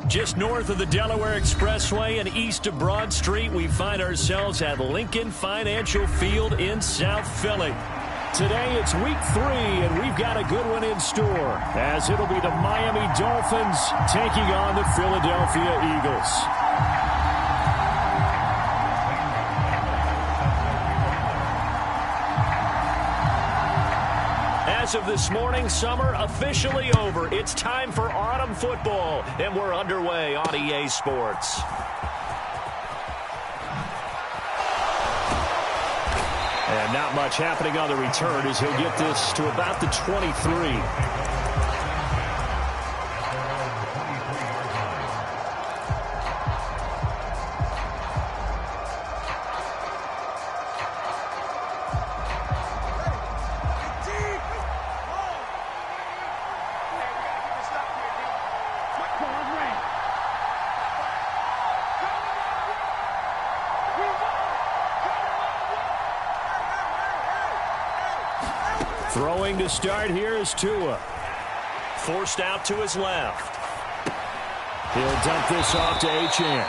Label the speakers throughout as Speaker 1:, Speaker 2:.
Speaker 1: Just north of the Delaware Expressway and east of Broad Street, we find ourselves at Lincoln Financial Field in South Philly. Today it's week 3, and we've got a good one in store, as it'll be the Miami Dolphins taking on the Philadelphia Eagles. As of this morning, summer officially over. It's time for autumn football, and we're underway on EA Sports. And not much happening on the return as he'll get this to about the 23. Throwing to start here is Tua. Forced out to his left. He'll dump this off to Achane.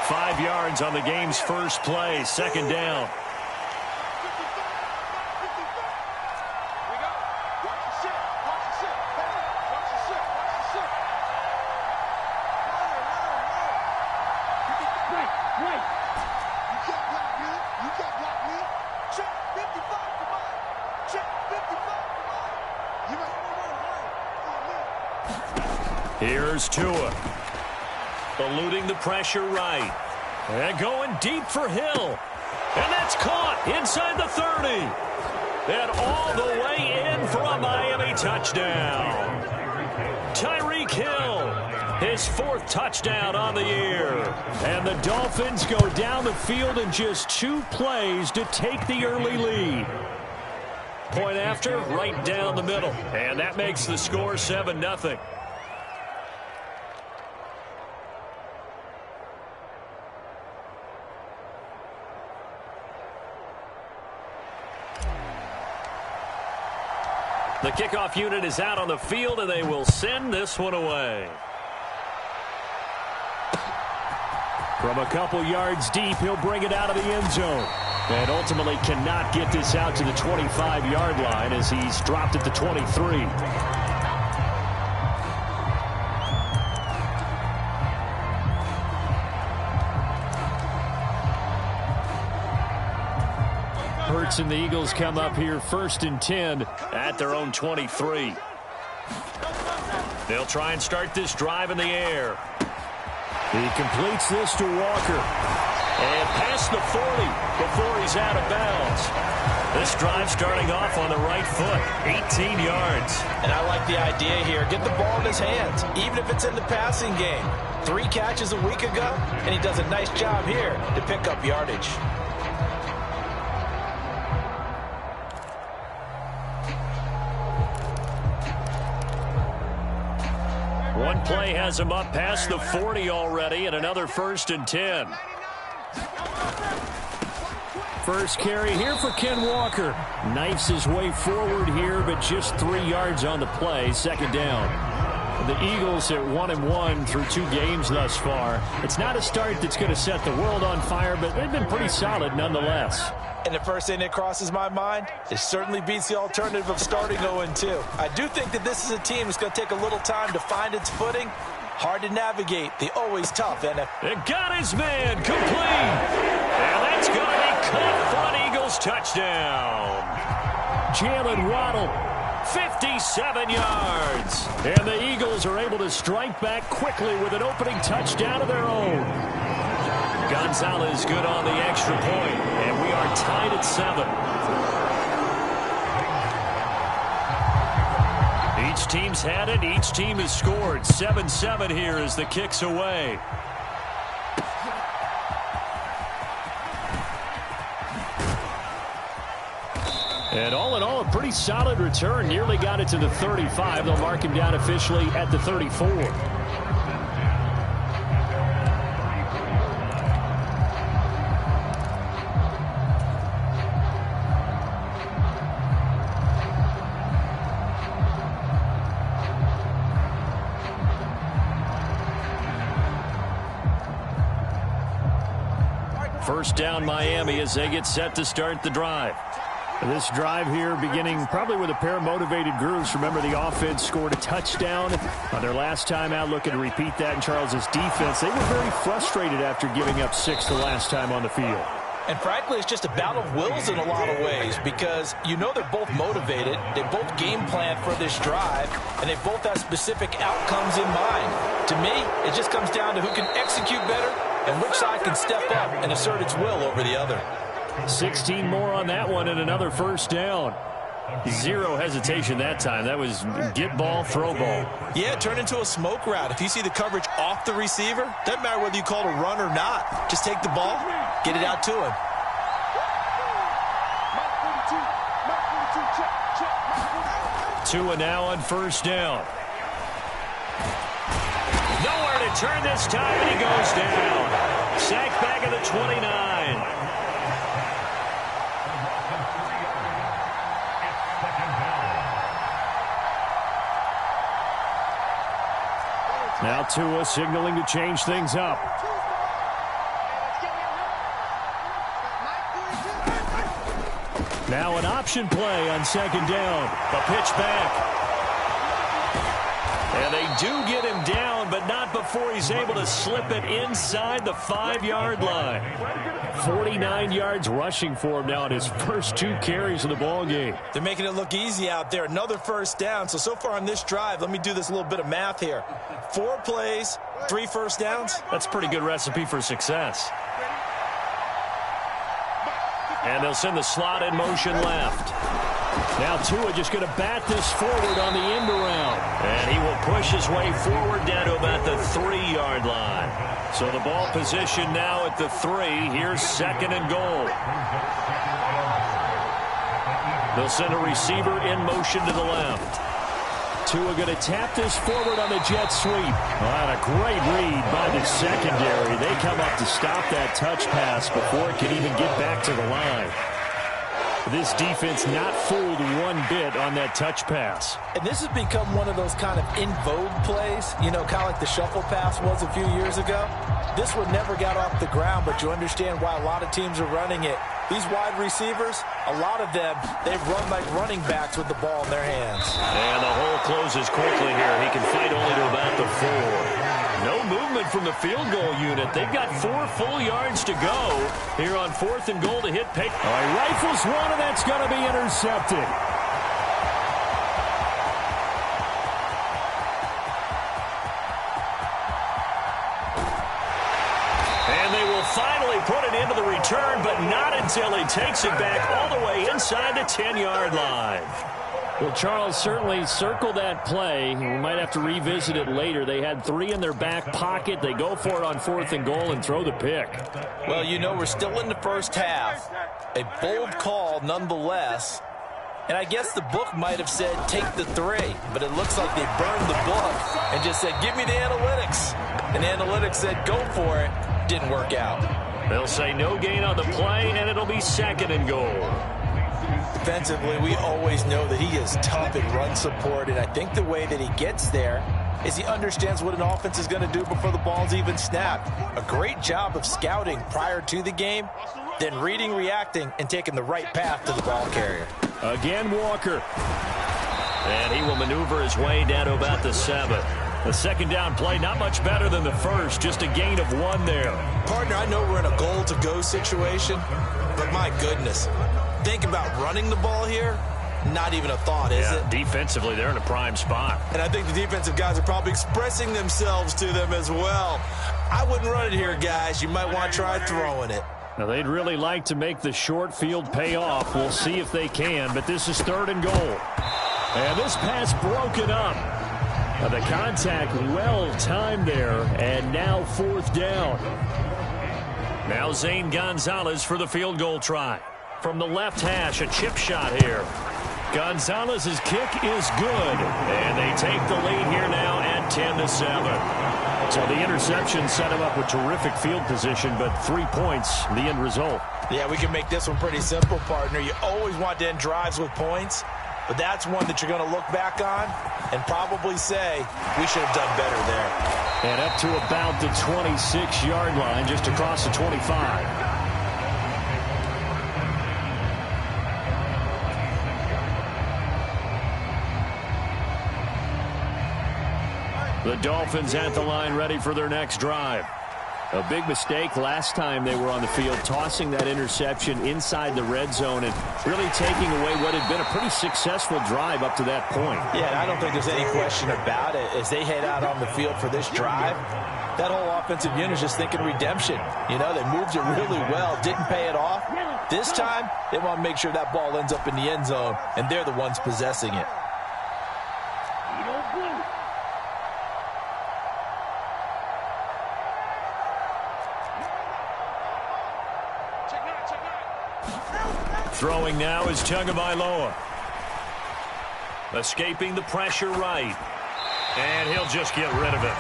Speaker 1: 5 yards on the game's first play. Second down. Here's Tua. Eluding the pressure right. And going deep for Hill. And that's caught inside the 30. And all the way in for a Miami touchdown. Tyreek Hill, his 4th touchdown on the year. And the Dolphins go down the field in just 2 plays to take the early lead. Point after, right down the middle. And that makes the score 7-0. The kickoff unit is out on the field, and they will send this one away. From a couple yards deep, he'll bring it out of the end zone. And ultimately cannot get this out to the 25-yard line as he's dropped at the 23. Hurts and the Eagles come up here 1st and 10 at their own 23. They'll try and start this drive in the air. He completes this to Walker. And past the 40 before he's out of bounds. This drive starting off on the right foot. 18 yards.
Speaker 2: And I like the idea here. Get the ball in his hands, even if it's in the passing game. 3 catches a week ago, and he does a nice job here to pick up yardage.
Speaker 1: One play has him up past the 40 already, and another 1st and 10. First carry here for Ken Walker. Knifes his way forward here, but just 3 yards on the play. Second down. The Eagles at 1-1 through 2 games thus far. It's not a start that's going to set the world on fire, but they've been pretty solid nonetheless.
Speaker 2: And the first thing that crosses my mind, it certainly beats the alternative of starting 0-2. I do think that this is a team that's going to take a little time to find its footing. Hard to navigate the always tough NFL.
Speaker 1: It got his man complete. And that's going to be caught for an Eagles touchdown. Jalen Waddle, 57 yards. And the Eagles are able to strike back quickly with an opening touchdown of their own. Gonzalez good on the extra point, and we are tied at 7. Each team's had it. Each team has scored. 7-7 here as the kick's away. And all in all, a pretty solid return. Nearly got it to the 35. They'll mark him down officially at the 34. First down Miami as they get set to start the drive.
Speaker 3: This drive here beginning probably with a pair of motivated groups. Remember, the offense scored a touchdown on their last time out, looking to repeat that in Charles' defense. They were very frustrated after giving up 6 the last time on the field.
Speaker 2: And frankly, it's just a battle of wills in a lot of ways because you know they're both motivated, they both game plan for this drive, and they both have specific outcomes in mind. To me, it just comes down to who can execute better and which side can step up and assert its will over the other.
Speaker 3: 16 more on that one and another first down. Zero hesitation that time. That was get ball, throw ball.
Speaker 2: Yeah, it turned into a smoke route. If you see the coverage off the receiver, doesn't matter whether you call it a run or not. Just take the ball, get it out to him.
Speaker 1: Tua now on first down. Nowhere to turn this time, and he goes down. Sacked back at the 29.
Speaker 3: Now Tua signaling to change things up. Now an option play on second down.
Speaker 1: A pitch back. And they do get him down, but not before he's able to slip it inside the 5-yard line.
Speaker 3: 49 yards rushing for him now in his first 2 carries of the ball game.
Speaker 2: They're making it look easy out there. Another first down. So far on this drive, let me do this little bit of math here. 4 plays, 3 first downs.
Speaker 1: That's a pretty good recipe for success. And they'll send the slot in motion left.
Speaker 3: Now Tua just going to bat this forward on the end around.
Speaker 1: And he will push his way forward down to about the 3-yard line. So the ball position now at the 3. Here's second and goal. They'll send a receiver in motion to the left.
Speaker 3: Tua going to tap this forward on the jet sweep. And a great read by the secondary. They come up to stop that touch pass before it can even get back to the line. This defense not fooled one bit on that touch pass.
Speaker 2: And this has become one of those kind of in vogue plays, you know, kind of like the shuffle pass was a few years ago. This one never got off the ground, but you understand why a lot of teams are running it. These wide receivers, a lot of them, they've run like running backs with the ball in their hands.
Speaker 1: And the hole closes quickly here. He can fight only to about the 4. No movement from the field goal unit. They've got 4 full yards to go here on 4th and goal to hit Payton.
Speaker 3: Oh, he rifles one, and that's going to be intercepted.
Speaker 1: And they will finally put it into the return, but not until he takes it back all the way inside the 10-yard line.
Speaker 3: Well, Charles certainly circled that play. We might have to revisit it later. They had 3 in their back pocket. They go for it on 4th and goal and throw the pick.
Speaker 2: Well, you know, we're still in the first half. A bold call nonetheless. And I guess the book might have said take the 3, but it looks like they burned the book and just said, give me the analytics. And the analytics said, go for it. Didn't work out.
Speaker 1: They'll say no gain on the play, and it'll be 2nd and goal.
Speaker 2: Defensively, we always know that he is tough in run support, and I think the way that he gets there is he understands what an offense is going to do before the ball's even snapped. A great job of scouting prior to the game, then reading, reacting, and taking the right path to the ball carrier.
Speaker 3: Again, Walker.
Speaker 1: And he will maneuver his way down to about the 7. The second down play, not much better than the first, just a gain of 1 there.
Speaker 2: Partner, I know we're in a goal-to-go situation, but my goodness, think about running the ball here, not even a thought, is it?
Speaker 1: Defensively, they're in a prime spot.
Speaker 2: And I think the defensive guys are probably expressing themselves to them as well. I wouldn't run it here, guys. You might want to try throwing it.
Speaker 3: Now, they'd really like to make the short field pay off. We'll see if they can, but this is 3rd and goal. And this pass broken up. Now, the contact well timed there, and now 4th down.
Speaker 1: Now Zane Gonzalez for the field goal try. From the left hash, a chip shot here. Gonzalez's kick is good, and they take the lead here now at 10-7.
Speaker 3: So the interception set him up with terrific field position, but 3 points, the end result.
Speaker 2: Yeah, we can make this one pretty simple, partner. You always want to end drives with points, but that's one that you're going to look back on and probably say, we should have done better there.
Speaker 3: And up to about the 26-yard line, just across the 25.
Speaker 1: The Dolphins at the line ready for their next drive.
Speaker 3: A big mistake last time they were on the field, tossing that interception inside the red zone and really taking away what had been a pretty successful drive up to that point.
Speaker 2: Yeah, and I don't think there's any question about it. As they head out on the field for this drive, that whole offensive unit is just thinking redemption. You know, they moved it really well, didn't pay it off. This time, they want to make sure that ball ends up in the end zone, and they're the ones possessing it.
Speaker 1: Throwing now is Tagovailoa. Escaping the pressure right. And he'll just get rid of it.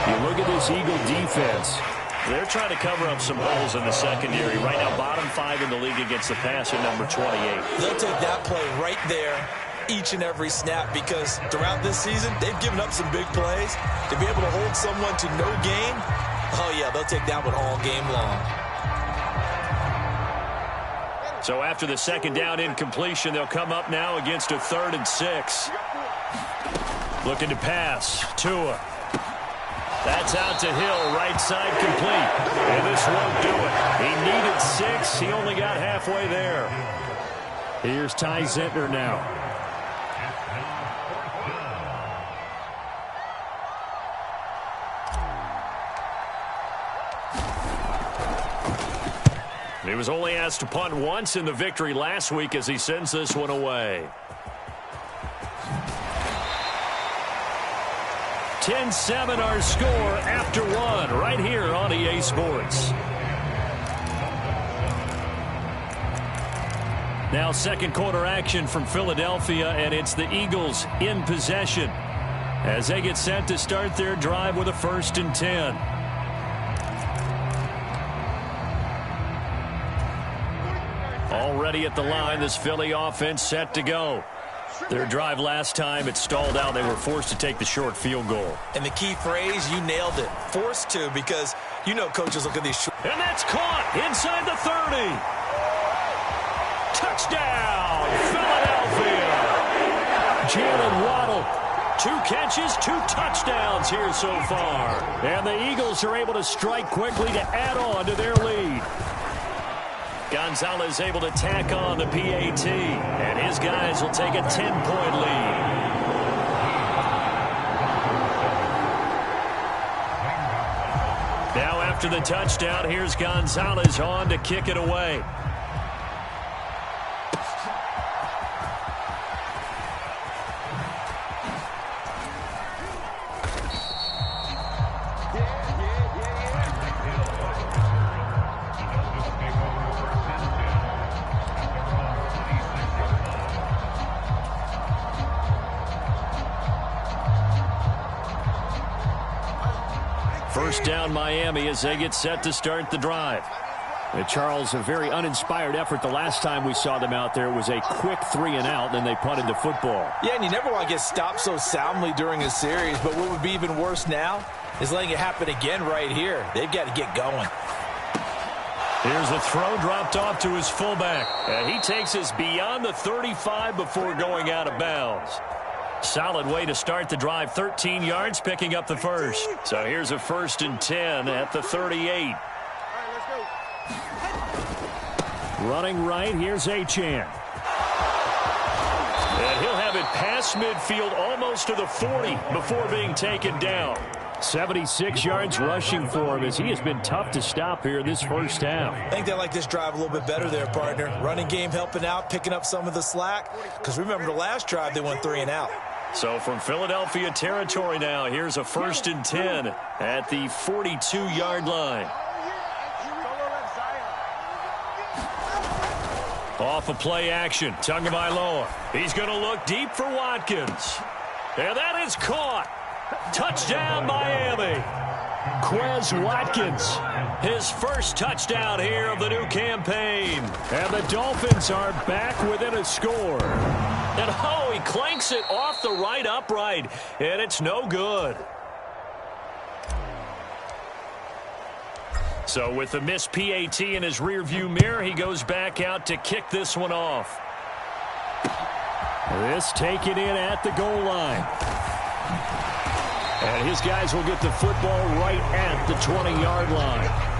Speaker 3: You look at this Eagle defense.
Speaker 1: They're trying to cover up some holes in the secondary. Right now, bottom 5 in the league against the passer, number 28.
Speaker 2: They'll take that play right there each and every snap because throughout this season, they've given up some big plays. To be able to hold someone to no gain, oh yeah, they'll take that one all game long.
Speaker 1: So after the second down incompletion, they'll come up now against a 3rd and 6. Looking to pass. Tua. That's out to Hill, right side complete. And this won't do it. He needed 6. He only got halfway there.
Speaker 3: Here's Ty Zentner now.
Speaker 1: He was only asked to punt once in the victory last week as he sends this one away. 10-7 our score after 1 right here on EA Sports. Now second quarter action from Philadelphia, and it's the Eagles in possession as they get set to start their drive with a 1st and 10. Already at the line, this Philly offense set to go. Their drive last time, it stalled out. They were forced to take the short field goal.
Speaker 2: And the key phrase, you nailed it. Forced to, because you know coaches look at these short.
Speaker 1: And that's caught inside the 30. Touchdown, Philadelphia. Jalen Waddle. 2 catches, 2 touchdowns here so far. And the Eagles are able to strike quickly to add on to their lead. Gonzalez able to tack on the PAT, and his guys will take a 10-point lead. Now after the touchdown, here's Gonzalez on to kick it away. First down Miami as they get set to start the drive.
Speaker 3: Charles, a very uninspired effort the last time we saw them out there. It was a quick 3 and out, and then they punted the football.
Speaker 2: Yeah, and you never want to get stopped so soundly during a series, but what would be even worse now is letting it happen again right here. They've got to get going.
Speaker 1: Here's the throw dropped off to his fullback. And he takes us beyond the 35 before going out of bounds. Solid way to start the drive. 13 yards, picking up the first. So here's a 1st and 10 at the 38.
Speaker 3: Running right, here's Achane.
Speaker 1: And he'll have it past midfield almost to the 40 before being taken down.
Speaker 3: 76 yards rushing for him as he has been tough to stop here in this first half.
Speaker 2: I think they like this drive a little bit better there, partner. Running game helping out, picking up some of the slack. Because remember the last drive, they went 3 and out.
Speaker 1: So from Philadelphia territory now, here's a 1st and 10 at the 42-yard line. Off of play action, Tagovailoa. He's going to look deep for Watkins. And that is caught. Touchdown, Miami.
Speaker 3: Quez Watkins.
Speaker 1: His first touchdown here of the new campaign.
Speaker 3: And the Dolphins are back within a score.
Speaker 1: And oh, he clanks it off the right upright. And it's no good. So with the missed PAT in his rearview mirror, he goes back out to kick this one off.
Speaker 3: This taken in at the goal line. And his guys will get the football right at the 20-yard line.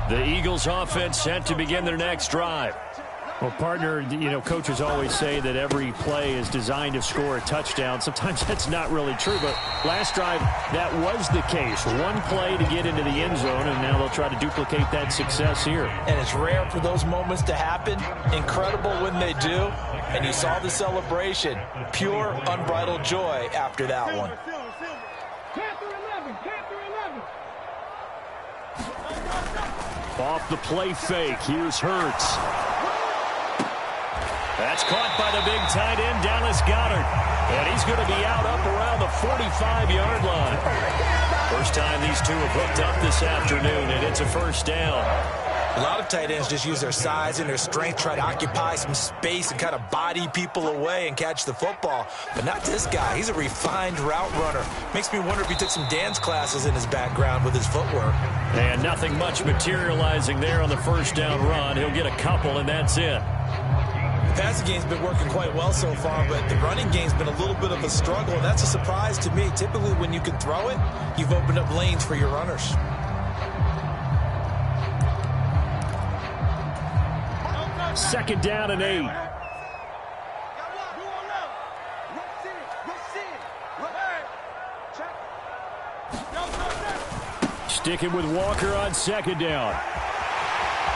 Speaker 3: The Eagles offense set to begin their next drive. Well, partner, coaches always say that every play is designed to score a touchdown. Sometimes that's not really true, but last drive, that was the case. One play to get into the end zone, and now they'll try to duplicate that success here.
Speaker 2: And it's rare for those moments to happen. Incredible when they do. And you saw the celebration. Pure, unbridled joy after that one.
Speaker 3: Off the play fake, here's Hurts.
Speaker 1: That's caught by the big tight end, Dallas Goedert. And he's going to be out up around the 45-yard line. First time these two have hooked up this afternoon, and it's a first down.
Speaker 2: A lot of tight ends just use their size and their strength, try to occupy some space and kind of body people away and catch the football. But not this guy. He's a refined route runner. Makes me wonder if he took some dance classes in his background with his footwork.
Speaker 1: And nothing much materializing there on the first down run. He'll get a couple, and that's it.
Speaker 2: The passing game's been working quite well so far, but the running game's been a little bit of a struggle, and that's a surprise to me. Typically, when you can throw it, you've opened up lanes for your runners.
Speaker 3: Second down and 8. Sticking with Walker on second down.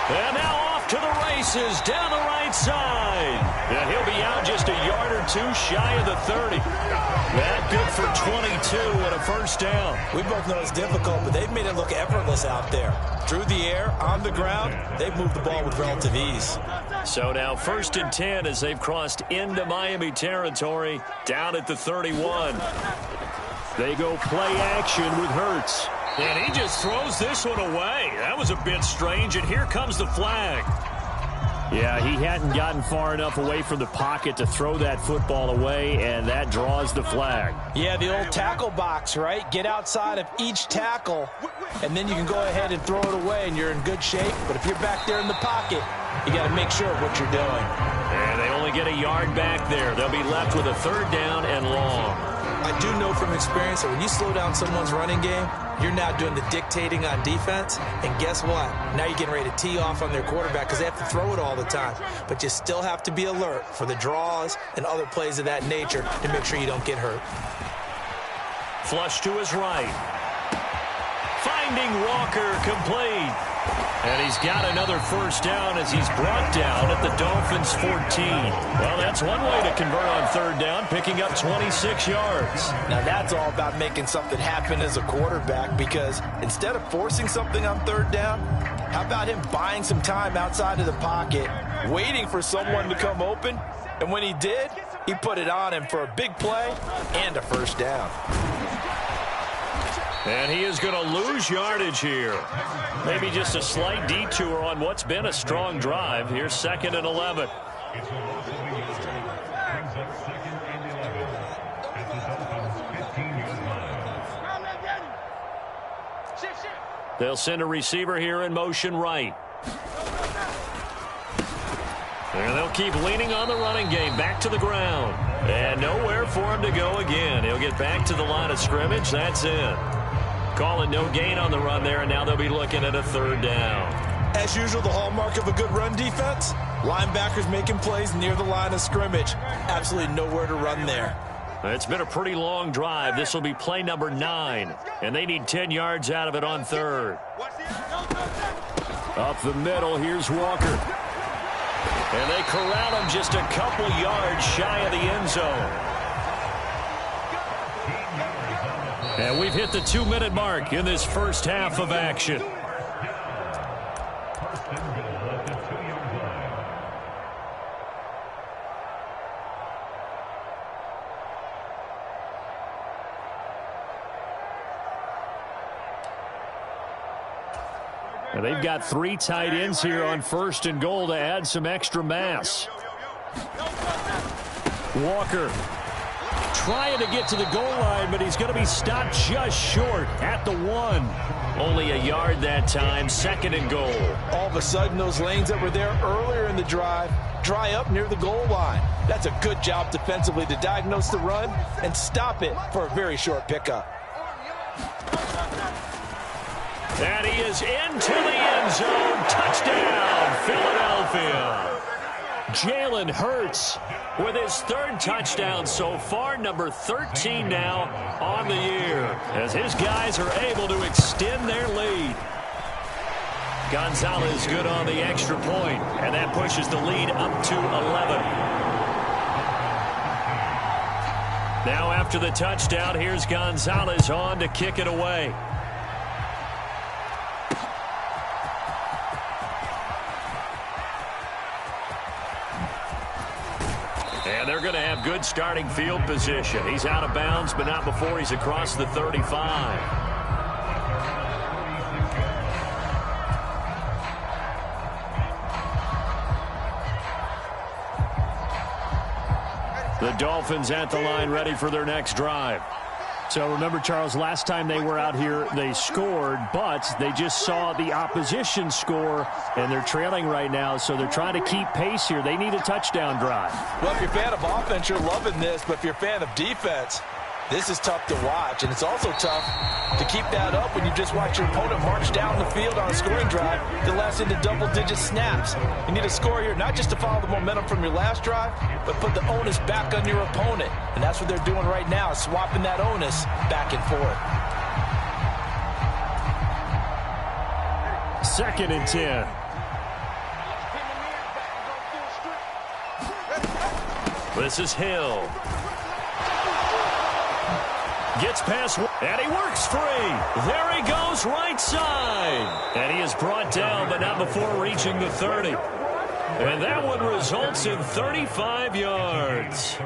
Speaker 1: And now off to the races down the right side. And he'll be out just a yard or two shy of the 30. That good for 22 and a first down.
Speaker 2: We both know it's difficult, but they've made it look effortless out there. Through the air, on the ground, they've moved the ball with relative ease.
Speaker 1: So now first and 10 as they've crossed into Miami territory down at the 31.
Speaker 3: They go play action with Hurts.
Speaker 1: And he just throws this one away. That was a bit strange, and here comes the flag.
Speaker 3: Yeah, he hadn't gotten far enough away from the pocket to throw that football away, and that draws the flag.
Speaker 2: Yeah, the old tackle box, right? Get outside of each tackle, and then you can go ahead and throw it away, and you're in good shape. But if you're back there in the pocket, you got to make sure of what you're doing.
Speaker 1: And they only get a yard back there. They'll be left with a third down and long.
Speaker 2: I do know from experience that when you slow down someone's running game, you're now doing the dictating on defense. And guess what? Now you're getting ready to tee off on their quarterback because they have to throw it all the time. But you still have to be alert for the draws and other plays of that nature to make sure you don't get hurt.
Speaker 1: Flush to his right. Finding Walker complete. And he's got another first down as he's brought down at the Dolphins' 14. Well, that's one way to convert on third down, picking up 26 yards.
Speaker 2: Now, that's all about making something happen as a quarterback, because instead of forcing something on third down, how about him buying some time outside of the pocket, waiting for someone to come open, and when he did, he put it on him for a big play and a first down.
Speaker 1: And he is going to lose yardage here. Maybe just a slight detour on what's been a strong drive. Here's second and 11. They'll send a receiver here in motion right. And they'll keep leaning on the running game. Back to the ground. And nowhere for him to go again. He'll get back to the line of scrimmage. That's it. Calling no gain on the run there, and now they'll be looking at a third down.
Speaker 2: As usual, the hallmark of a good run defense, linebackers making plays near the line of scrimmage. Absolutely nowhere to run there.
Speaker 1: It's been a pretty long drive. This will be play number 9, and they need 10 yards out of it on third.
Speaker 3: Up the middle, here's Walker.
Speaker 1: And they corral him just a couple yards shy of the end zone. And we've hit the 2-minute mark in this first half of action.
Speaker 3: And they've got 3 tight ends here on first and goal to add some extra mass. Walker trying to get to the goal line, but he's going to be stopped just short at the 1.
Speaker 1: Only a yard that time, 2nd and goal.
Speaker 2: All of a sudden, those lanes that were there earlier in the drive dry up near the goal line. That's a good job defensively to diagnose the run and stop it for a very short pickup.
Speaker 1: And he is into the end zone. Touchdown, Philadelphia. Jalen Hurts with his 3rd touchdown so far, number 13 now on the year, as his guys are able to extend their lead. Gonzalez good on the extra point, and that pushes the lead up to 11. Now after the touchdown, here's Gonzalez on to kick it away. And they're going to have good starting field position. He's out of bounds, but not before he's across the 35. The Dolphins at the line ready for their next drive.
Speaker 3: So remember, Charles, last time they were out here, they scored, but they just saw the opposition score, and they're trailing right now, so they're trying to keep pace here. They need a touchdown drive.
Speaker 2: Well, if you're a fan of offense, you're loving this, but if you're a fan of defense, this is tough to watch, and it's also tough to keep that up when you just watch your opponent march down the field on a scoring drive that lasts into double-digit snaps. You need a score here, not just to follow the momentum from your last drive, but put the onus back on your opponent. And that's what they're doing right now, swapping that onus back and forth.
Speaker 3: 2nd and 10.
Speaker 1: This is Hill. Gets past, and he works free. There he goes, right side. And he is brought down, but not before reaching the 30. And that one results in 35 yards.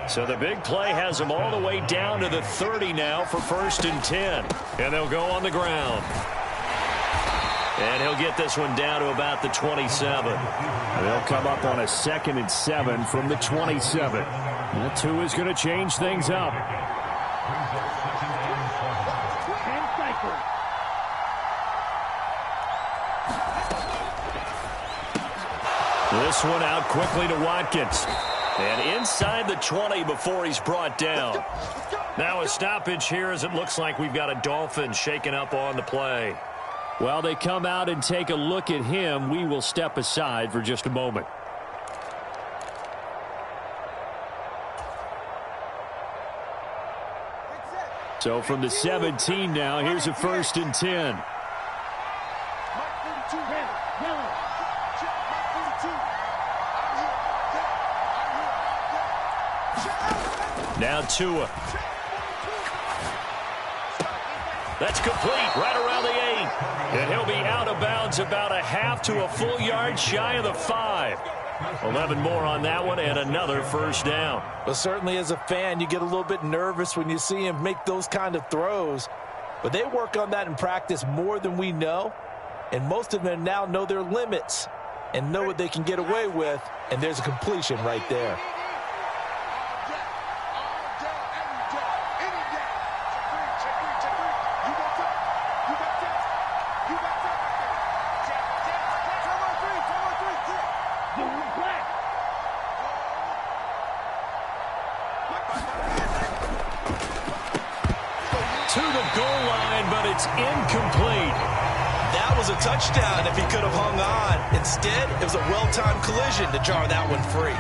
Speaker 1: So the big play has him all the way down to the 30 now for 1st and 10. And they'll go on the ground. And he'll get this one down to about the 27.
Speaker 3: They'll come up on a 2nd and 7 from the 27. That 2 is going to change things up. This one out quickly to Watkins.
Speaker 1: And inside the 20 before he's brought down. Now a stoppage here as it looks like we've got a Dolphin shaken up on the play.
Speaker 3: Well, they come out and take a look at him. We will step aside for just a moment. So from the 17 now, here's a 1st and 10.
Speaker 1: Now Tua. That's complete right around the 8. And he'll be out of bounds about a half to a full yard shy of the 5. 11 more on that one and another 1st down.
Speaker 2: But certainly as a fan, you get a little bit nervous when you see him make those kind of throws. But they work on that in practice more than we know. And most of them now know their limits and know what they can get away with. And there's a completion right there.
Speaker 1: To the goal line, but it's incomplete.
Speaker 2: That was a touchdown if he could have hung on. Instead, it was a well-timed collision to jar that one free.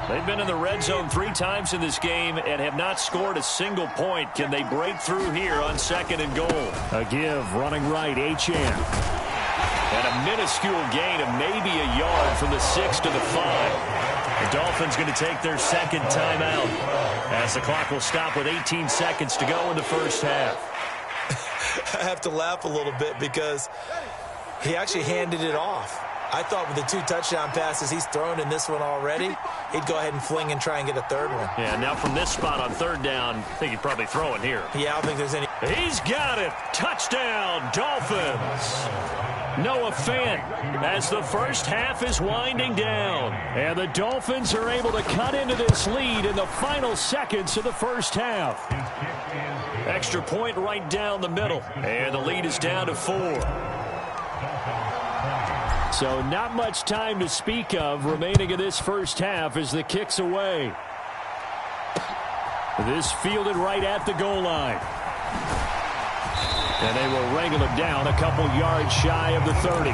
Speaker 1: They've been in the red zone 3 times in this game and have not scored a single point. Can they break through here on 2nd and goal?
Speaker 3: A give, running right, Achane.
Speaker 1: And a minuscule gain of maybe a yard from the 6 to the 5. The Dolphins going to take their 2nd timeout as the clock will stop with 18 seconds to go in the 1st half.
Speaker 2: I have to laugh a little bit because he actually handed it off. I thought with the 2 touchdown passes he's thrown in this one already, he'd go ahead and fling and try and get a 3rd one.
Speaker 1: Yeah, now from this spot on 3rd down, I think he'd probably throw it here.
Speaker 2: Yeah, I don't think there's any.
Speaker 1: He's got it. Touchdown, Dolphins. Noah Fant as the first half is winding down.
Speaker 3: And the Dolphins are able to cut into this lead in the final seconds of the first half.
Speaker 1: Extra point right down the middle. And the lead is down to 4.
Speaker 3: So not much time to speak of remaining in this first half as the kick's away. This fielded right at the goal line. And they will wrangle him down a couple yards shy of the 30.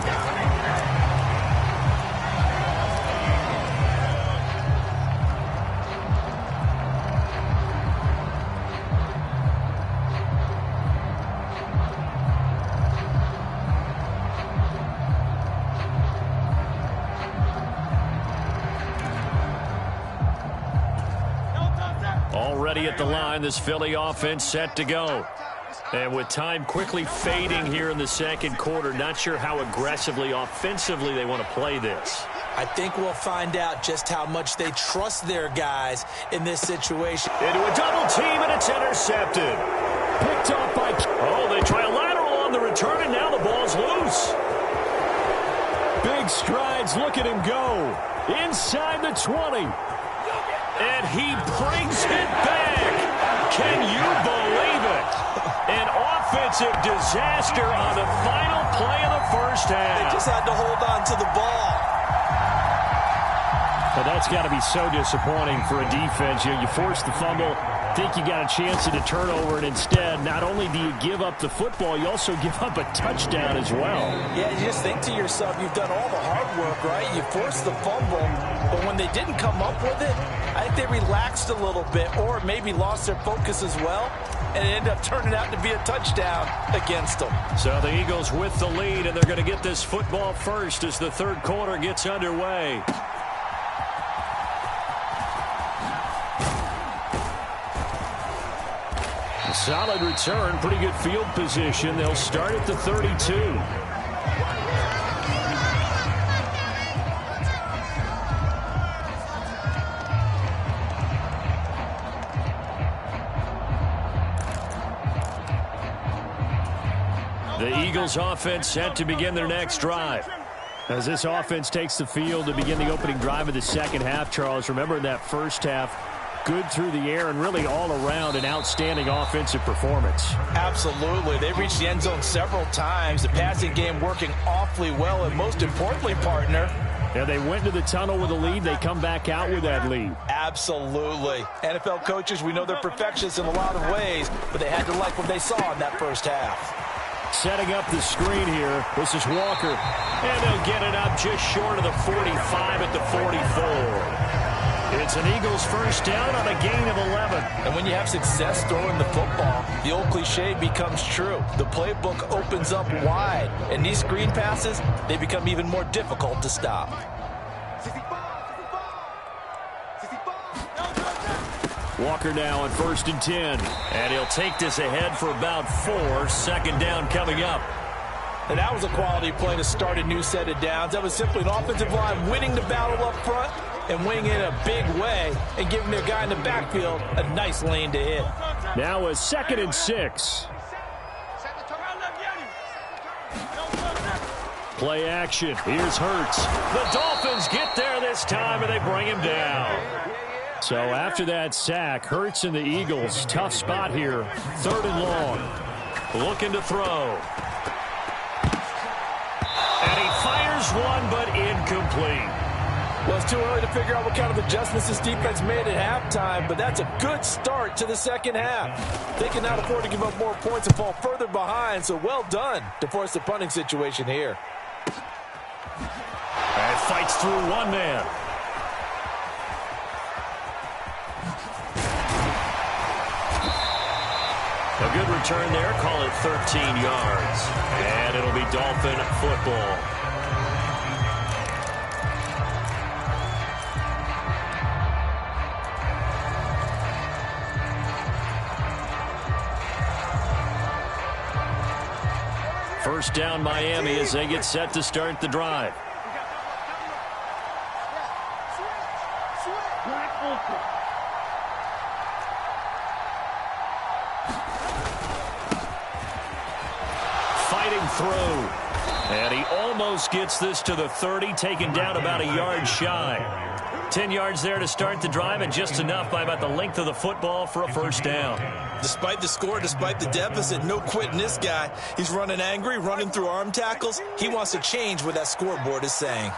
Speaker 1: Already at the line, this Philly offense set to go. And with time quickly fading here in the second quarter, not sure how aggressively, offensively they want to play this.
Speaker 2: I think we'll find out just how much they trust their guys in this situation.
Speaker 1: Into a double team, and it's intercepted.
Speaker 3: Picked off by...
Speaker 1: Oh, they try a lateral on the return, and now the ball's loose.
Speaker 3: Big strides. Look at him go. Inside the 20.
Speaker 1: And he brings it back. Can you believe it? An offensive disaster on the final play of the first half.
Speaker 2: They just had to hold on to the ball.
Speaker 3: Well, that's got to be so disappointing for a defense. You force the fumble, think you got a chance at a turnover, and instead, not only do you give up the football, you also give up a touchdown as well.
Speaker 2: Yeah, you just think to yourself, you've done all the hard work, right? You forced the fumble, but when they didn't come up with it, I think they relaxed a little bit or maybe lost their focus as well, and it ended up turning out to be a touchdown against them.
Speaker 1: So the Eagles with the lead, and they're going to get this football first as the third quarter gets underway.
Speaker 3: A solid return, pretty good field position. They'll start at the 32.
Speaker 1: The Eagles offense set to begin their next drive.
Speaker 3: As this offense takes the field to begin the opening drive of the second half, Charles, remember in that first half, good through the air and really all around an outstanding offensive performance.
Speaker 2: Absolutely. They reached the end zone several times. The passing game working awfully well, and most importantly, partner,
Speaker 3: yeah, they went to the tunnel with a lead. They come back out with that lead.
Speaker 2: Absolutely. NFL coaches, we know they're perfectionists in a lot of ways, but they had to like what they saw in that first half.
Speaker 3: Setting up the screen here. This is Walker.
Speaker 1: And they'll get it up just short of the 45 at the 44. It's an Eagles first down on a gain of 11.
Speaker 2: And when you have success throwing the football, the old cliche becomes true. The playbook opens up wide, and these screen passes, they become even more difficult to stop.
Speaker 3: Walker now on 1st and 10.
Speaker 1: And he'll take this ahead for about 4. Second down coming up.
Speaker 2: And that was a quality play to start a new set of downs. That was simply an offensive line winning the battle up front and winning it in a big way and giving their guy in the backfield a nice lane to hit.
Speaker 3: Now a 2nd and 6. Play action. Here's Hurts.
Speaker 1: The Dolphins get there this time, and they bring him down.
Speaker 3: So after that sack, Hurts and the Eagles, tough spot here. 3rd and long.
Speaker 1: Looking to throw. And he fires one, but incomplete.
Speaker 2: Well, it's too early to figure out what kind of adjustments this defense made at halftime, but that's a good start to the second half. They cannot afford to give up more points and fall further behind, so well done to force the punting situation here.
Speaker 1: And fights through one man. A good return there, call it 13 yards. And it'll be Dolphin football. First down Miami as they get set to start the drive. Fighting through. And he almost gets this to the 30, taken down about a yard shy. 10 yards there to start the drive, and just enough by about the length of the football for a first down.
Speaker 2: Despite the score, despite the deficit, no quitting this guy. He's running angry, running through arm tackles. He wants to change what that scoreboard is saying.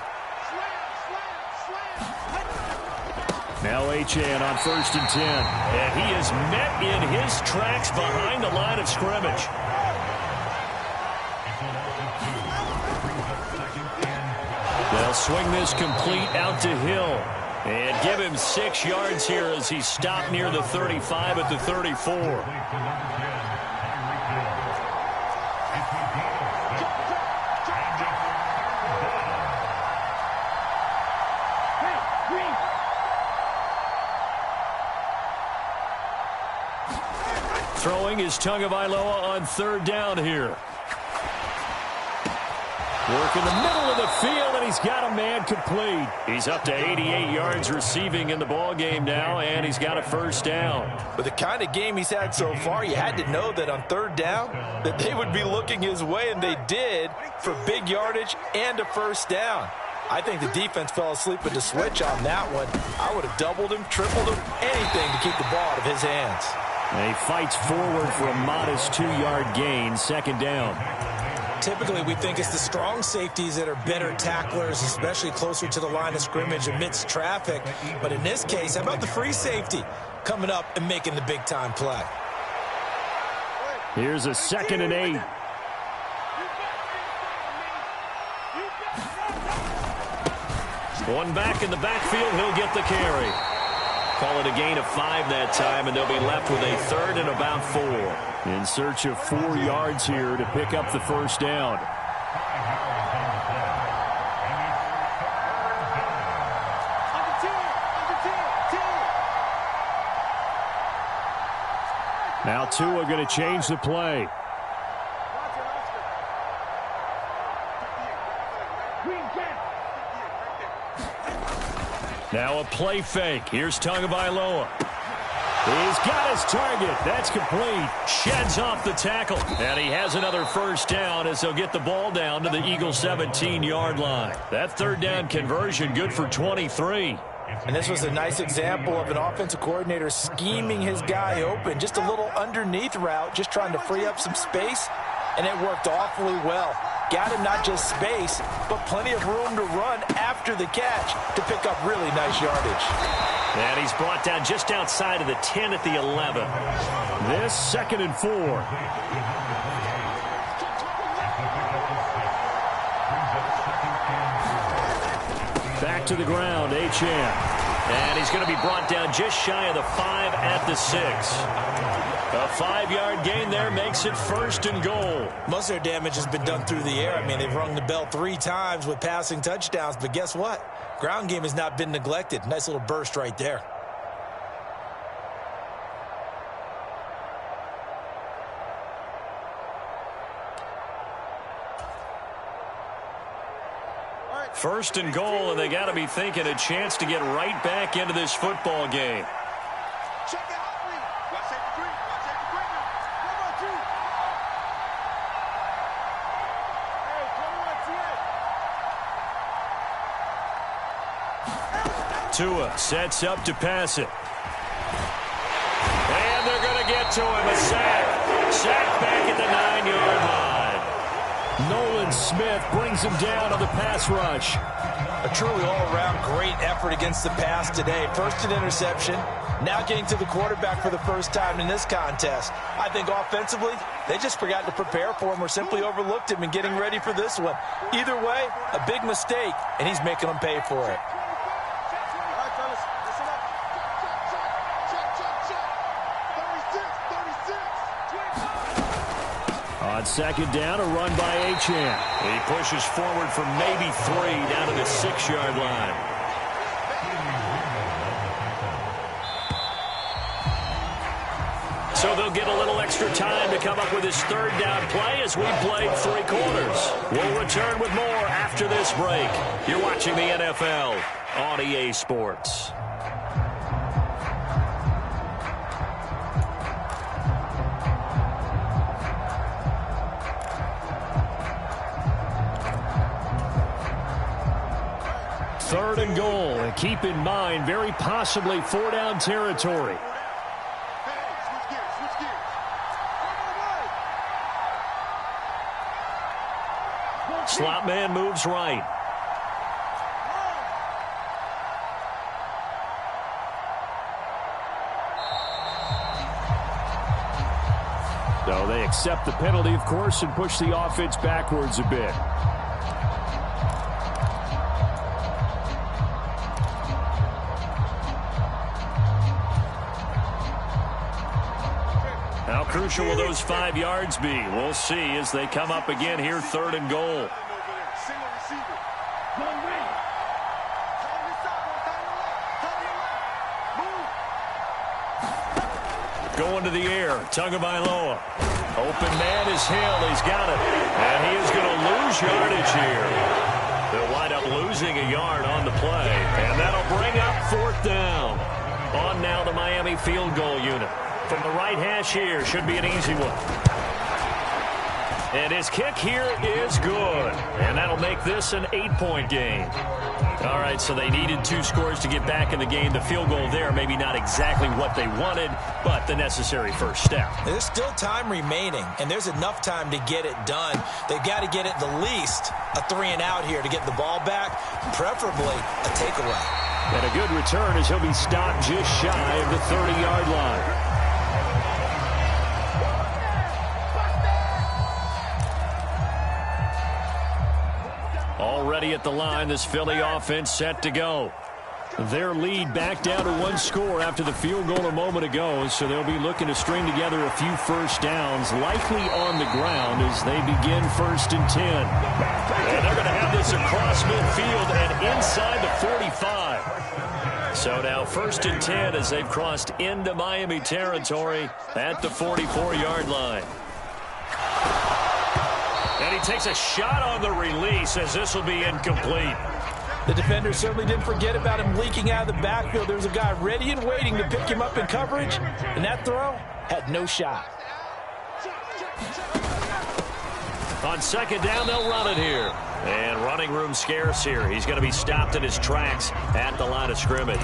Speaker 3: Now Achane on 1st and 10.
Speaker 1: And he is met in his tracks behind the line of scrimmage. They'll swing this complete out to Hill. And give him 6 yards here as he stopped near the 35 at the 34. Throwing is Tagovailoa on 3rd down here. Work in the middle of the field, and he's got a man complete. He's up to 88 yards receiving in the ball game now, and he's got a first down.
Speaker 2: With the kind of game he's had so far, you had to know that on 3rd down that they would be looking his way, and they did, for big yardage and a first down. I think the defense fell asleep with the switch on that one. I would have doubled him, tripled him, anything to keep the ball out of his hands.
Speaker 3: And he fights forward for a modest 2-yard gain, 2nd down.
Speaker 2: Typically, we think it's the strong safeties that are better tacklers, especially closer to the line of scrimmage amidst traffic. But in this case, how about the free safety coming up and making the big-time play?
Speaker 3: Here's a 2nd and 8.
Speaker 1: One back in the backfield, he'll get the carry. Call it a gain of 5 that time, and they'll be left with a 3rd and about 4.
Speaker 3: In search of 4 yards here to pick up the first down. Now Tua going to change the play.
Speaker 1: Now a play fake. Here's Tagovailoa.
Speaker 3: He's got his target. That's complete.
Speaker 1: Sheds off the tackle. And he has another first down as he'll get the ball down to the Eagles' 17-yard line. That 3rd down conversion good for 23.
Speaker 2: And this was a nice example of an offensive coordinator scheming his guy open. Just a little underneath route, just trying to free up some space. And it worked awfully well. Got him not just space, but plenty of room to run after the catch to pick up really nice yardage.
Speaker 1: And he's brought down just outside of the 10 at the 11.
Speaker 3: This 2nd and 4. Back to the ground, Achane.
Speaker 1: And he's going to be brought down just shy of the 5 at the 6. A 5-yard gain there makes it 1st and goal.
Speaker 2: Most of their damage has been done through the air. I mean, they've rung the bell 3 times with passing touchdowns, but guess what? Ground game has not been neglected. Nice little burst right there.
Speaker 1: First and goal, and they got to be thinking a chance to get right back into this football game. Tua sets up to pass it. And they're going to get to him. A sack. Sack back at the 9-yard line.
Speaker 3: Nolan Smith brings him down on the pass rush.
Speaker 2: A truly all-around great effort against the pass today. First an interception, now getting to the quarterback for the first time in this contest. I think offensively, they just forgot to prepare for him or simply overlooked him in getting ready for this one. Either way, a big mistake, and he's making them pay for it.
Speaker 3: On 2nd down, a run by Achane.
Speaker 1: He pushes forward for maybe 3 down to the 6-yard line. So they'll get a little extra time to come up with his 3rd down play as we played 3 quarters. We'll return with more after this break. You're watching the NFL on EA Sports.
Speaker 3: 3rd and goal. And keep in mind, very possibly 4-down territory. Slot man moves right. So they accept the penalty, of course, and push the offense backwards a bit. How crucial will those 5 yards be? We'll see as they come up again here, 3rd and goal. Going to the air, Tagovailoa. Open man is Hill. He's got it. And he is going to lose yardage here. They'll wind up losing a yard on the play. And that'll bring up 4th down. On now the Miami field goal unit. From the right hash here, should be an easy one. And his kick here is good. And that'll make this an 8-point game. All right, so they needed 2 scores to get back in the game. The field goal there, maybe not exactly what they wanted, but the necessary first step.
Speaker 2: There's still time remaining, and there's enough time to get it done. They've got to get at the least a 3-and-out here to get the ball back, preferably a takeaway.
Speaker 3: And a good return as he'll be stopped just shy of the 30-yard line. Already at the line, this Philly offense set to go. Their lead back down to 1 score after the field goal a moment ago, so they'll be looking to string together a few first downs, likely on the ground as they begin 1st and 10. And they're going to have this across midfield and inside the 45. So now 1st and 10 as they've crossed into Miami territory at the 44-yard line. And he takes a shot on the release as this will be incomplete.
Speaker 2: The defender certainly didn't forget about him leaking out of the backfield. There was a guy ready and waiting to pick him up in coverage, and that throw had no shot.
Speaker 3: On 2nd down, they'll run it here. And running room scarce here. He's going to be stopped in his tracks at the line of scrimmage.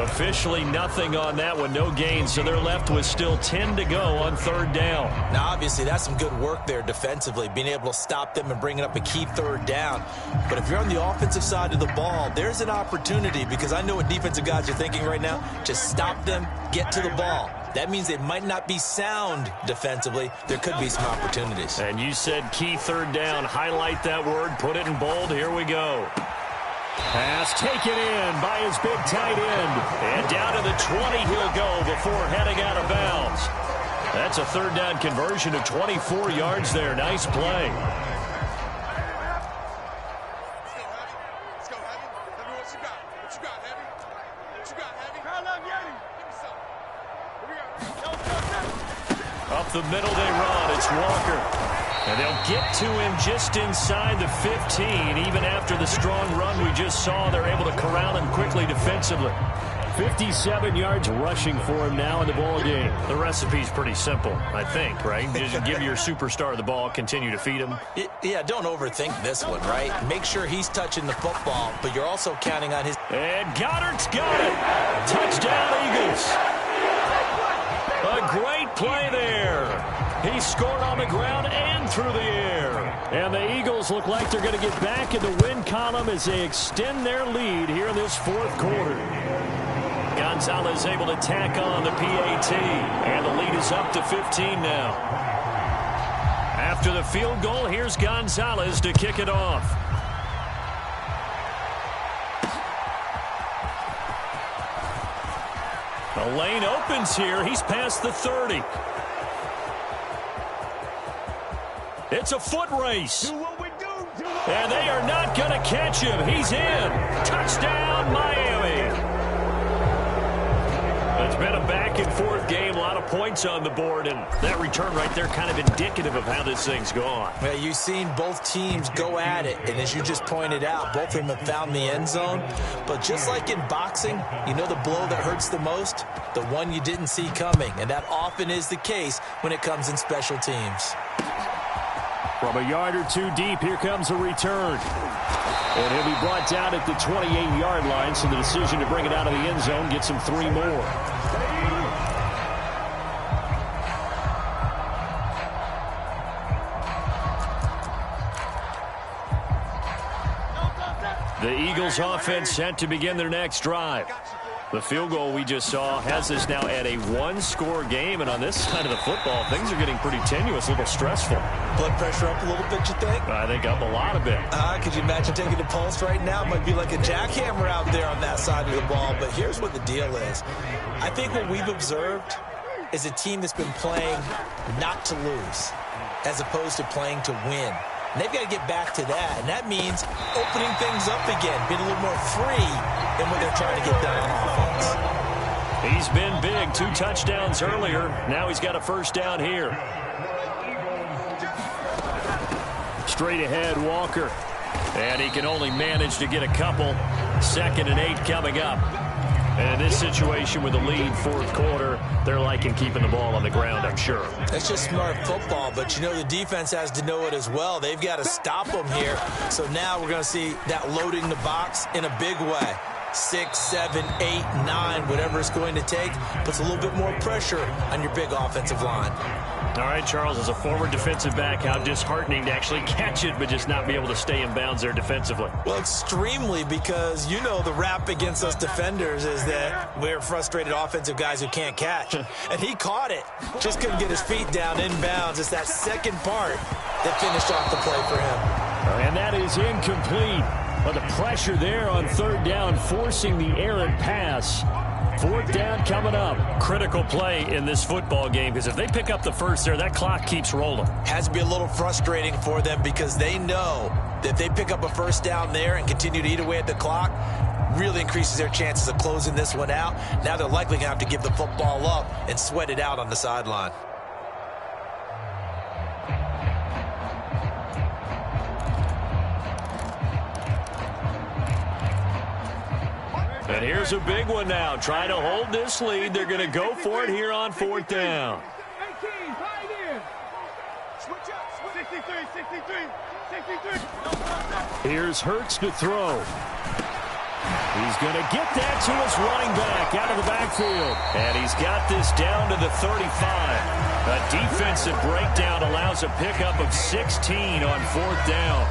Speaker 3: Officially nothing on that one, no gain, so they're left with still 10 to go on 3rd down.
Speaker 2: Now, obviously, that's some good work there defensively, being able to stop them and bringing up a key 3rd down. But if you're on the offensive side of the ball, there's an opportunity, because I know what defensive guys are thinking right now. Just stop them, get to the ball. That means they might not be sound defensively. There could be some opportunities.
Speaker 3: And you said key 3rd down. Highlight that word, put it in bold. Here we go. Pass taken in by his big tight end. And down to the 20 he'll go before heading out of bounds. That's a 3rd down conversion of 24 yards there. Nice play. Up the middle they run. It's Walker. And they'll get to him just inside the 15. Even after the strong run we just saw, they're able to corral him quickly defensively. 57 yards rushing for him now in the ball game. The recipe's pretty simple, I think, right? Just give your superstar the ball, continue to feed him.
Speaker 2: Yeah, don't overthink this one, right? Make sure he's touching the football, but you're also counting on his...
Speaker 3: And Goddard's got it. Touchdown, Eagles. A great play there. He scored on the ground and through the air. And the Eagles look like they're going to get back in the win column as they extend their lead here in this 4th quarter. Gonzalez able to tack on the PAT. And the lead is up to 15 now. After the field goal, here's Gonzalez to kick it off. The lane opens here. He's past the 30. It's a foot race. And they are not going to catch him. He's in. Touchdown, Miami. It's been a back-and-forth game. A lot of points on the board. And that return right there kind of indicative of how this thing's gone.
Speaker 2: Well, you've seen both teams go at it. And as you just pointed out, both of them have found the end zone. But just like in boxing, you know the blow that hurts the most? The one you didn't see coming. And that often is the case when it comes in special teams.
Speaker 3: From a yard or two deep, here comes a return. And he'll be brought down at the 28-yard line, so the decision to bring it out of the end zone gets him 3 more. The Eagles offense set to begin their next drive. The field goal we just saw has us now at a 1-score game, and on this side of the football, things are getting pretty tenuous, a little stressful.
Speaker 2: Blood pressure up a little bit, you think?
Speaker 3: I think up a lot of it.
Speaker 2: Could you imagine taking the pulse right now? It might be like a jackhammer out there on that side of the ball, but here's what the deal is. I think what we've observed is a team that's been playing not to lose as opposed to playing to win. And they've got to get back to that, and that means opening things up again, being a little more free than what they're trying to get done on offense.
Speaker 3: He's been big, 2 touchdowns earlier. Now he's got a first down here. Straight ahead, Walker. And he can only manage to get a couple. 2nd and 8 coming up. And in this situation with the lead, 4th quarter, they're liking keeping the ball on the ground, I'm sure.
Speaker 2: That's just smart football, but you know the defense has to know it as well. They've got to stop them here. So now we're going to see that loading the box in a big way. 6, 7, 8, 9, whatever it's going to take, puts a little bit more pressure on your big offensive line.
Speaker 3: All right, Charles, as a former defensive back, how disheartening to actually catch it but just not be able to stay in bounds there defensively.
Speaker 2: Well, extremely, because you know the rap against us defenders is that we're frustrated offensive guys who can't catch. And he caught it, just couldn't get his feet down in bounds. It's that second part that finished off the play for him.
Speaker 3: And that is incomplete. But the pressure there on 3rd down, forcing the errant pass. 4th down coming up. Critical play in this football game, because if they pick up the first there, that clock keeps rolling.
Speaker 2: Has to be a little frustrating for them because they know that if they pick up a first down there and continue to eat away at the clock, really increases their chances of closing this one out. Now they're likely going to have to give the football up and sweat it out on the sideline.
Speaker 3: And here's a big one now. Trying to hold this lead. They're going to go for it here on 4th down.
Speaker 4: 18, pioneer. Switch up. 63, 63.
Speaker 3: Here's Hurts to throw. He's going to get that to his running back out of the backfield. And he's got this down to the 35. A defensive breakdown allows a pickup of 16 on 4th down.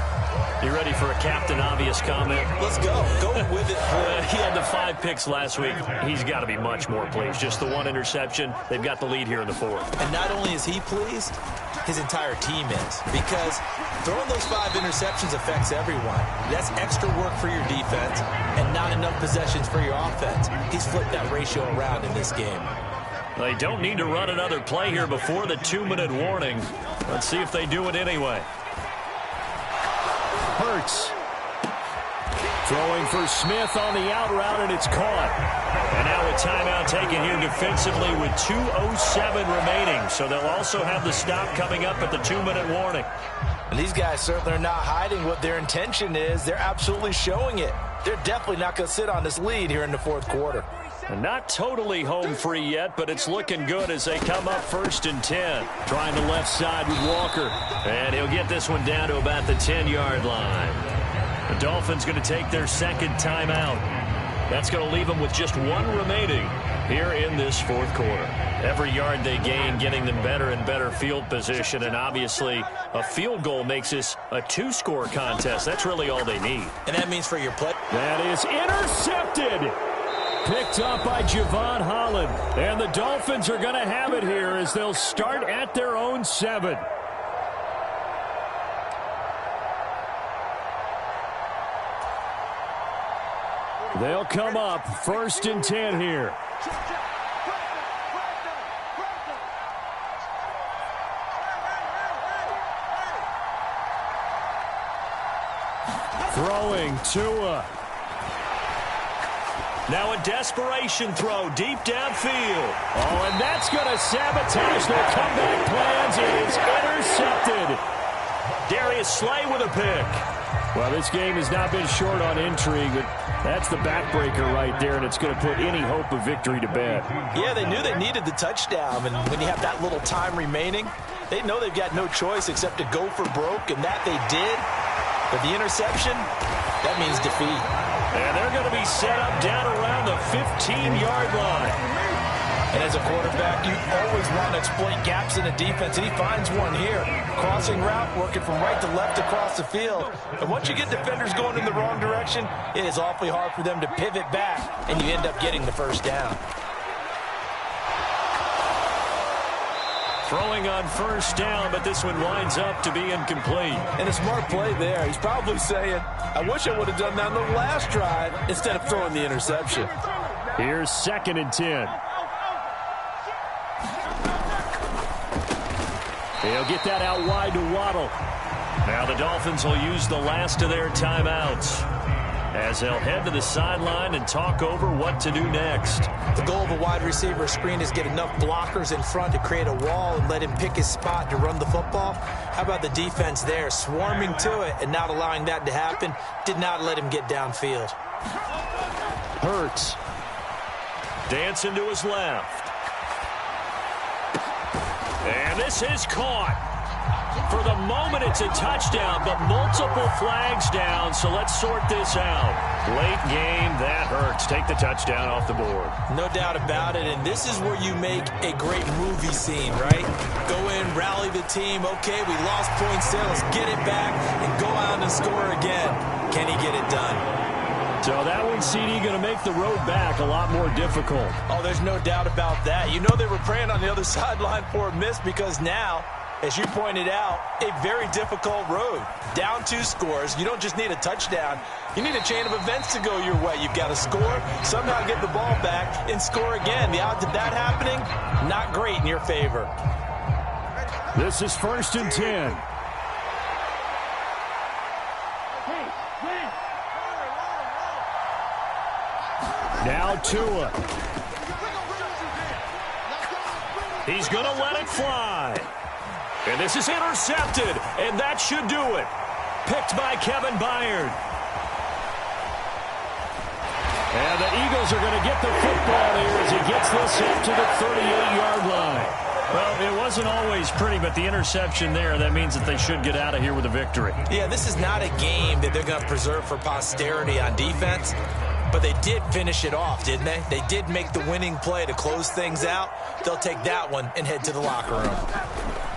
Speaker 3: You ready for a Captain Obvious comment?
Speaker 2: Let's go. Go with it.
Speaker 3: He had the 5 picks last week. He's got to be much more pleased. Just the 1 interception. They've got the lead here in the 4th.
Speaker 2: And not only is he pleased, his entire team is. Because throwing those 5 interceptions affects everyone. That's extra work for your defense and not enough possessions for your offense. He's flipped that ratio around in this game.
Speaker 3: They don't need to run another play here before the 2-minute warning. Let's see if they do it anyway. Hurts. Throwing for Smith on the out route, and it's caught. And now a timeout taken here defensively with 2:07 remaining. So they'll also have the stop coming up at the 2-minute warning.
Speaker 2: And these guys certainly are not hiding what their intention is. They're absolutely showing it. They're definitely not going to sit on this lead here in the 4th quarter.
Speaker 3: And not totally home free yet, but it's looking good as they come up 1st and 10. Trying the left side with Walker. And he'll get this one down to about the 10-yard line. The Dolphins going to take their 2nd timeout. That's going to leave them with just 1 remaining here in this 4th quarter. Every yard they gain, getting them better and better field position. And obviously, a field goal makes this a 2-score contest. That's really all they need.
Speaker 2: And that means for your play.
Speaker 3: That is intercepted. Picked up by Javon Holland. And the Dolphins are going to have it here as they'll start at their own 7. They'll come up 1st and 10 here. Throwing Tua. Now a desperation throw deep downfield. Oh, and that's going to sabotage their comeback plans. It is intercepted. Darius Slay with a pick. Well, this game has not been short on intrigue, but that's the backbreaker right there, and it's going to put any hope of victory to bed.
Speaker 2: Yeah, they knew they needed the touchdown, and when you have that little time remaining, they know they've got no choice except to go for broke, and that they did. But the interception, that that means defeat.
Speaker 1: And they're going to be set up down around the 15-yard line.
Speaker 2: And as a quarterback, you always want to exploit gaps in the defense, and he finds one here. Crossing route, working from right to left across the field. And once you get defenders going in the wrong direction, it is awfully hard for them to pivot back, and you end up getting the first down.
Speaker 1: Throwing on first down, but this one winds up to be incomplete.
Speaker 2: And a smart play there. He's probably saying, I wish I would have done that on the last drive instead of throwing the interception.
Speaker 3: Here's 2nd and 10. He'll get that out wide to Waddle.
Speaker 1: Now the Dolphins will use the last of their timeouts as they'll head to the sideline and talk over what to do next.
Speaker 2: The goal of a wide receiver screen is get enough blockers in front to create a wall and let him pick his spot to run the football. How about the defense there, swarming to it and not allowing that to happen? Did not let him get downfield.
Speaker 3: Hurts.
Speaker 1: Dancing to his left. And this is caught. For the moment, it's a touchdown, but multiple flags down, so let's sort this out. Late game, that hurts. Take the touchdown off the board.
Speaker 2: No doubt about it, and this is where you make a great movie scene, right? Go in, rally the team. Okay, we lost points there. Let's get it back and go out and score again. Can he get it done?
Speaker 3: So that one, CD, going to make the road back a lot more difficult.
Speaker 2: Oh, there's no doubt about that. You know they were praying on the other sideline for a miss because now, as you pointed out, a very difficult road. Down 2 scores. You don't just need a touchdown. You need a chain of events to go your way. You've got to score, somehow get the ball back, and score again. The odds of that happening, not great in your favor.
Speaker 3: This is 1st and 10. Now Tua.
Speaker 1: He's going to let it fly. And this is intercepted, and that should do it. Picked by Kevin Byard.
Speaker 3: And the Eagles are going to get the football here as he gets this up to the 38-yard line.
Speaker 1: Well, it wasn't always pretty, but the interception there, that means that they should get out of here with a victory.
Speaker 2: Yeah, this is not a game that they're going to preserve for posterity on defense. But they did finish it off, didn't they? They did make the winning play to close things out. They'll take that one and head to the locker room.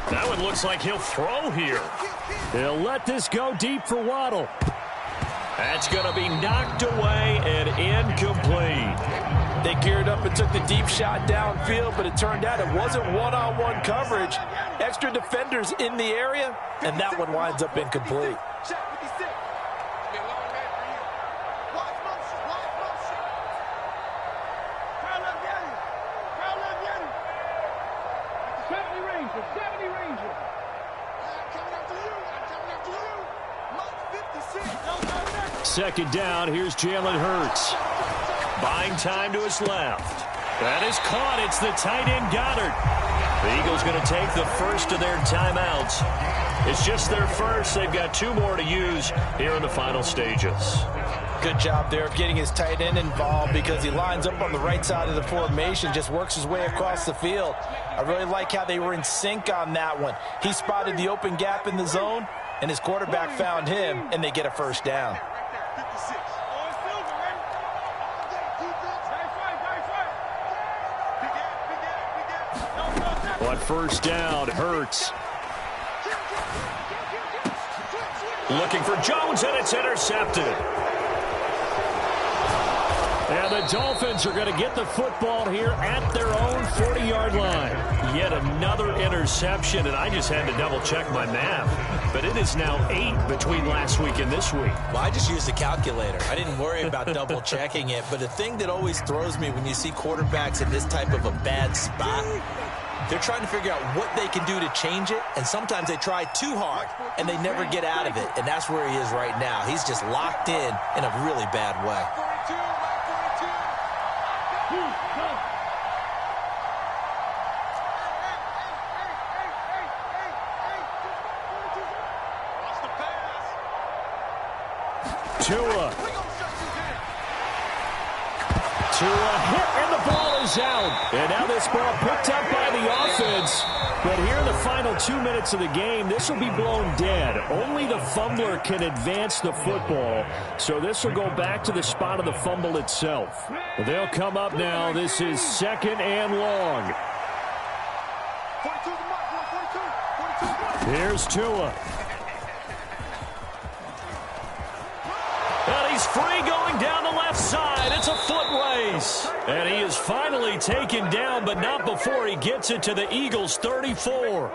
Speaker 1: That one looks like he'll throw here.
Speaker 3: They'll let this go deep for Waddle.
Speaker 1: That's going to be knocked away and incomplete.
Speaker 2: They geared up and took the deep shot downfield, but it turned out it wasn't one-on-one coverage. Extra defenders in the area, and that one winds up incomplete.
Speaker 3: Second down, here's Jalen Hurts.
Speaker 1: Buying time to his left. That is caught. It's the tight end Goddard. The Eagles going to take the first of their timeouts. It's just their first. They've got 2 more to use here in the final stages.
Speaker 2: Good job there of getting his tight end involved because he lines up on the right side of the formation, just works his way across the field. I really like how they were in sync on that one. He spotted the open gap in the zone, and his quarterback found him, and they get a first down.
Speaker 3: On first down, Hurts.
Speaker 1: Looking for Jones, and it's intercepted.
Speaker 3: And the Dolphins are going to get the football here at their own 40-yard line.
Speaker 1: Yet another interception, and I just had to double-check my math. But it is now 8 between last week and this week.
Speaker 2: Well, I just used a calculator. I didn't worry about double-checking it. But the thing that always throws me when you see quarterbacks in this type of a bad spot, they're trying to figure out what they can do to change it, and sometimes they try too hard, and they never get out of it. And that's where he is right now. He's just locked in a really bad way.
Speaker 3: Tua. Tua hit, and the ball is out. And now this ball picked up by the offense. But here in the final 2 minutes of the game, this will be blown dead. Only the fumbler can advance the football. So this will go back to the spot of the fumble itself. They'll come up now. This is 2nd and long.
Speaker 4: 42 the mark, 42.
Speaker 3: Here's Tua.
Speaker 1: And he's free going down the left side. It's a foot race. And he is finally taken down, but not before he gets it to the Eagles' 34.